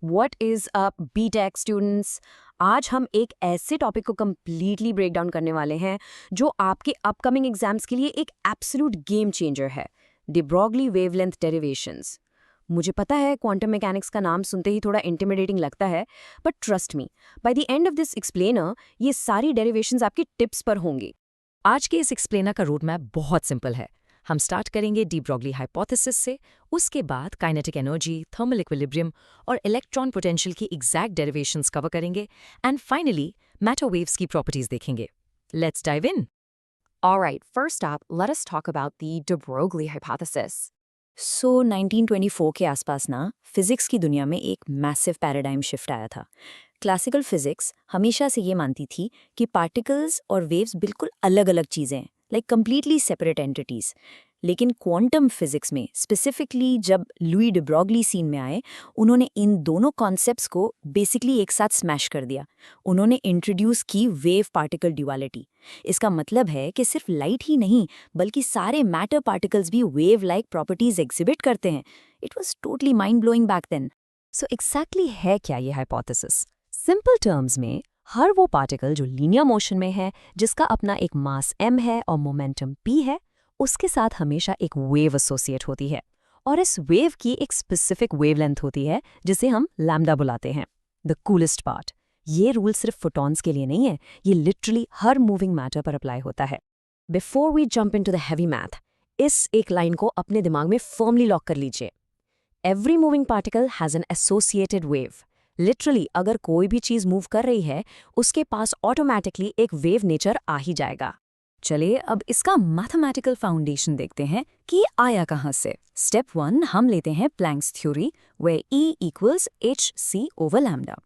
What is up BTech students. आज हम एक ऐसे टॉपिक को कम्प्लीटली ब्रेक डाउन करने वाले हैं जो आपके अपकमिंग एग्जाम्स के लिए एक एब्सोल्यूट गेम चेंजर है, डी ब्रॉगली वेवलेंथ डेरिवेशंस। मुझे पता है क्वांटम मैकेनिक्स का नाम सुनते ही थोड़ा इंटिमिडेटिंग लगता है, but trust me, by the end of this explainer ये सारी डेरिवेशंस आपकी टिप्स पर होंगी। आज के इस एक्सप्लेनर का रूट मैप बहुत सिंपल है। हम स्टार्ट करेंगे डी ब्रॉगली हाइपोथेसिस से, उसके बाद काइनेटिक एनर्जी, थर्मल इक्विलिब्रियम और इलेक्ट्रॉन पोटेंशियल की एग्जैक्ट डेरिवेशंस कवर करेंगे एंड फाइनली मैटर वेव्स की प्रॉपर्टीज देखेंगे। Let's dive in. Alright, first up, let us talk about the de Broglie hypothesis. So 1924 के आसपास ना फिजिक्स की दुनिया में एक मैसिव पैराडाइम शिफ्ट आया था। क्लासिकल फिजिक्स हमेशा से ये मानती थी कि पार्टिकल्स और वेव्स बिल्कुल अलग-अलग चीज़ें हैं, लाइक कंप्लीटली सेपरेट एंटिटीज। लेकिन क्वांटम फिजिक्स में स्पेसिफिकली जब लुई डे ब्रॉगली सीन में आए, उन्होंने इन दोनों कॉन्सेप्ट्स को बेसिकली एक साथ स्मैश कर दिया। उन्होंने इंट्रोड्यूस की वेव पार्टिकल ड्युअलिटी। इसका मतलब है कि सिर्फ लाइट ही नहीं बल्कि सारे मैटर पार्टिकल्स भी वेव लाइक प्रॉपर्टीज एग्जिबिट करते हैं। It was totally mind blowing back then. So exactly है क्या ये हाइपोथेसिस? सिंपल टर्म्स में हर वो पार्टिकल जो लीनियर मोशन में है, जिसका अपना एक मास m है और मोमेंटम p है, उसके साथ हमेशा एक वेव एसोसिएट होती है और इस वेव की एक स्पेसिफिक वेवलेंथ होती है जिसे हम लैम्डा बुलाते हैं। द कूलेस्ट पार्ट, ये रूल सिर्फ फोटॉन्स के लिए नहीं है, ये लिटरली हर मूविंग मैटर पर अप्लाई होता है। Before we jump into the heavy math, इस एक लाइन को अपने दिमाग में फर्मली लॉक कर लीजिए। Every moving particle has an associated wave. Literally अगर कोई भी चीज मूव कर रही है, उसके पास ऑटोमेटिकली एक वेव नेचर आ ही जाएगा। चलिए अब इसका मैथमेटिकल फाउंडेशन देखते हैं कि आया कहाँ से। स्टेप 1 हम लेते हैं Planck's theory, where E equals hc over lambda.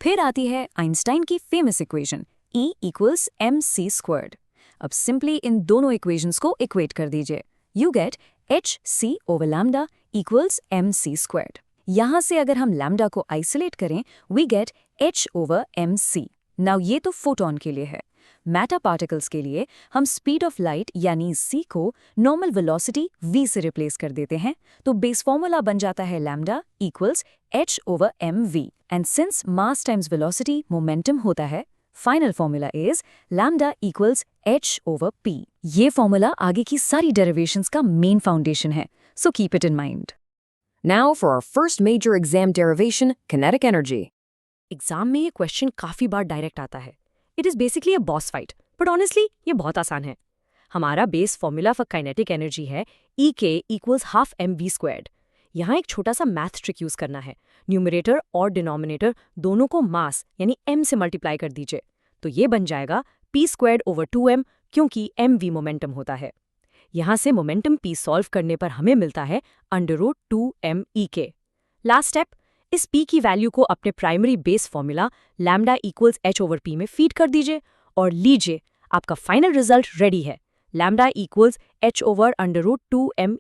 फिर आती है आइंस्टाइन की famous equation E equals mc squared. अब सिंपली इन दोनों इक्वेशंस को इक्वेट कर दीजिए। You get hc over lambda equals mc squared. यहाँ से अगर हम लैम्डा को आइसोलेट करें, we get h over mc। Now ये तो फोटॉन के लिए है। मैटर पार्टिकल्स के लिए हम स्पीड ऑफ लाइट यानी c को नॉर्मल वेलोसिटी v से रिप्लेस कर देते हैं, तो बेस फॉर्मूला बन जाता है lambda equals h over mv। And since mass times velocity momentum होता है, final formula is lambda equals h over p। ये फॉर्मूला आगे की सारी डेरिवेशंस का मेन फाउंडेशन है, so keep it in mind. Now for our first major exam derivation, kinetic energy. Exam में ये क्वेश्चन काफी बार डायरेक्ट आता है। It is basically a boss fight, but honestly ये बहुत आसान है। हमारा base formula for kinetic energy है EK equals half mv squared. यहाँ एक छोटा सा मैथ ट्रिक यूज करना है। न्यूमरेटर और डिनोमिनेटर दोनों को मास यानी m से मल्टीप्लाई कर दीजिए, तो ये बन जाएगा p स्क्वायर्ड ओवर 2m, क्योंकि mv मोमेंटम होता है। यहाँ से मोमेंटम p सॉल्व करने पर हमें मिलता है √2m लास्ट स्टेप, इस p की वैल्यू को अपने primary base formula lambda equals h over p में फीड कर दीजिए और लीजिए आपका फाइनल रिजल्ट रेडी है। Lambda equals h over √2m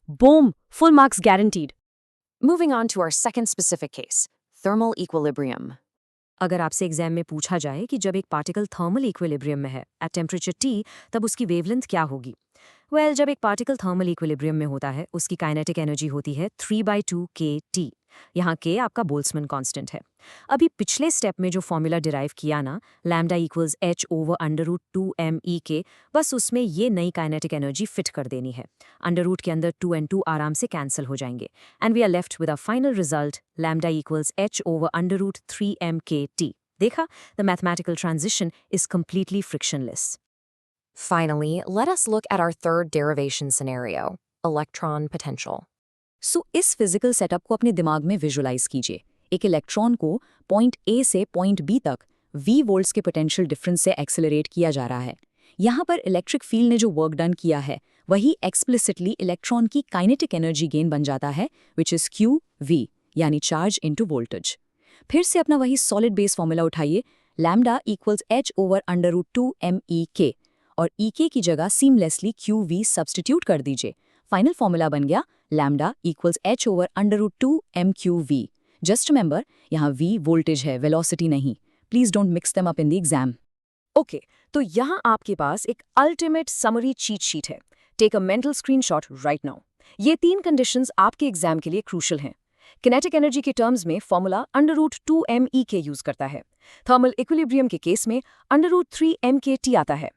boom, full marks guaranteed. Moving on to our second specific case, thermal equilibrium. अगर आपसे एग्जाम में पूछा जाए कि जब एक पार्टिकल थर्मल इक्विलिब्रियम में है एट टेम्परेचर T, तब उसकी वेवलेंथ क्या होगी? जब एक पार्टिकल थर्मल इक्विलिब्रियम में होता है, उसकी काइनेटिक एनर्जी होती है 3/2 kT। यहाँ k आपका बोल्ट्जमैन कांस्टेंट है। अभी पिछले स्टेप में जो फॉर्मूला डिराइव किया ना, lambda equals h over √2m, बस उसमें ये नई काइनेटिक एनर्जी फिट कर देनी है। अंडर रूट के अंदर 2 and 2 आराम से कैंसिल हो जाएंगे and we are left with a final result lambda equals h over √3m। देखा, the mathematical transition is completely frictionless. Finally, let us look at our third derivation scenario, electron potential. सो इस physical setup को अपने दिमाग में visualise कीजिए। एक electron को point A से पॉइंट B तक V वोल्ट्स के पोटेंशियल डिफरेंस से एक्सेलरेट किया जा रहा है। यहाँ पर इलेक्ट्रिक फील्ड ने जो वर्क डन किया है, वही एक्सप्लिसिटली इलेक्ट्रॉन की काइनेटिक एनर्जी गेन बन जाता है, विच इज QV, यानी चार्ज इनटू वोल्टेज। फिर से अपना वही सॉलिड बेस फॉर्मूला उठाइए, lambda equals h over √2m और की जगह सीमलेसली QV सब्स्टिट्यूट कर दीजिए। फाइनल फॉर्मूला बन गया lambda equals h over √2mqv। Just remember, यहाँ v वोल्टेज है, वेलोसिटी नहीं। Please don't mix them up in the exam. Okay, तो यहाँ आपके पास एक अल्टीमेट समरी चीट शीट है। Take a mental screenshot right now. ये 3 कंडीशंस आपके एग्जाम के लिए क्रूशल हैं। किनेटिक एनर्जी के टर्म्स में फॉर्मूला √2mE के यूज करता है। थर्मल इक्विलिब्रियम के केस में √3mkT आता है।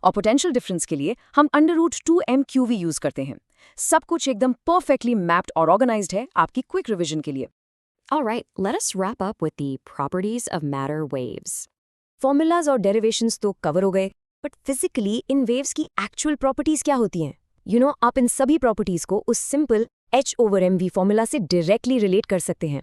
और पोटेंशियल डिफरेंस के लिए हम √2mqv यूज करते हैं। सब कुछ एकदम परफेक्टली मैप्ड और ऑर्गेनाइज्ड है आपकी क्विक रिवीजन के लिए। Alright, let us wrap up with the properties of matter waves. Formulas और डेरिवेशंस तो कवर हो गए, बट फिजिकली इन वेव्स की एक्चुअल प्रॉपर्टीज क्या होती हैं? आप इन सभी प्रॉपर्टीज को उस सिंपल h/mv फॉर्मूला से डायरेक्टली रिलेट कर सकते हैं।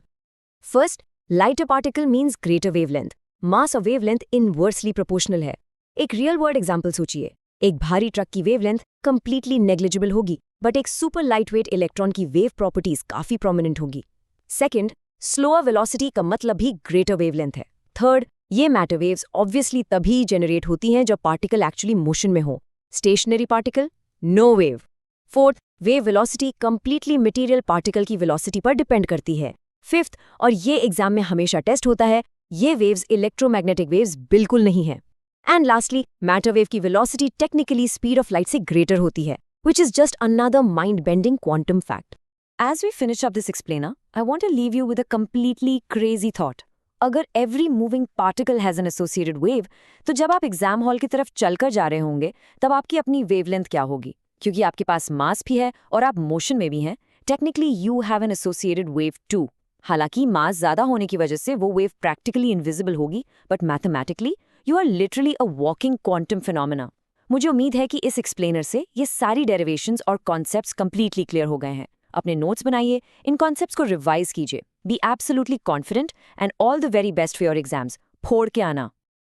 First, lighter particle means greater wavelength. Mass और वेवलेंथ इनवर्सली प्रोपोर्शनल है। एक रियल वर्ल्ड एग्जाम्पल सोचिए। एक भारी ट्रक की वेवलेंथ कंप्लीटली नेग्लिजिबल होगी, बट एक सुपर लाइटवेट इलेक्ट्रॉन की वेव प्रॉपर्टीज काफी प्रोमिनेंट होगी। सेकेंड, स्लोअर वेलोसिटी का मतलब भी ग्रेटर वेवलेंथ है। थर्ड, ये मैटर वेव्स ऑब्वियसली तभी जनरेट होती हैं जब पार्टिकल एक्चुअली मोशन में हो। Stationary particle, no wave. Fourth, wave velocity completely material particle की वेलोसिटी पर डिपेंड करती है। फिफ्थ, और ये एग्जाम में हमेशा टेस्ट होता है, ये वेव्स इलेक्ट्रोमैग्नेटिक वेव्स बिल्कुल नहीं है। एंड लास्टली, मैटर वेव की velocity technically speed of light से ग्रेटर होती है, which is just another mind-bending quantum fact. As we finish up this explainer, I want to leave you with a completely crazy thought. अगर every moving particle has an associated wave, तो जब आप exam hall की तरफ चलकर जा रहे होंगे, तब आपकी अपनी वेवलेंथ क्या होगी? क्योंकि आपके पास मास भी है और आप मोशन में भी हैं, technically you have an associated wave too. हालांकि मास ज्यादा होने की वजह से वो वेव practically invisible होगी, but mathematically, you are literally a walking quantum phenomena. मुझे उम्मीद है कि इस एक्सप्लेनर से ये सारी डेरिवेशंस और कॉन्सेप्ट्स कंप्लीटली क्लियर हो गए हैं। अपने नोट्स बनाइए, इन कॉन्सेप्ट्स को रिवाइज कीजिए। Be absolutely confident and all the very best for your exams. फोड़ के आना।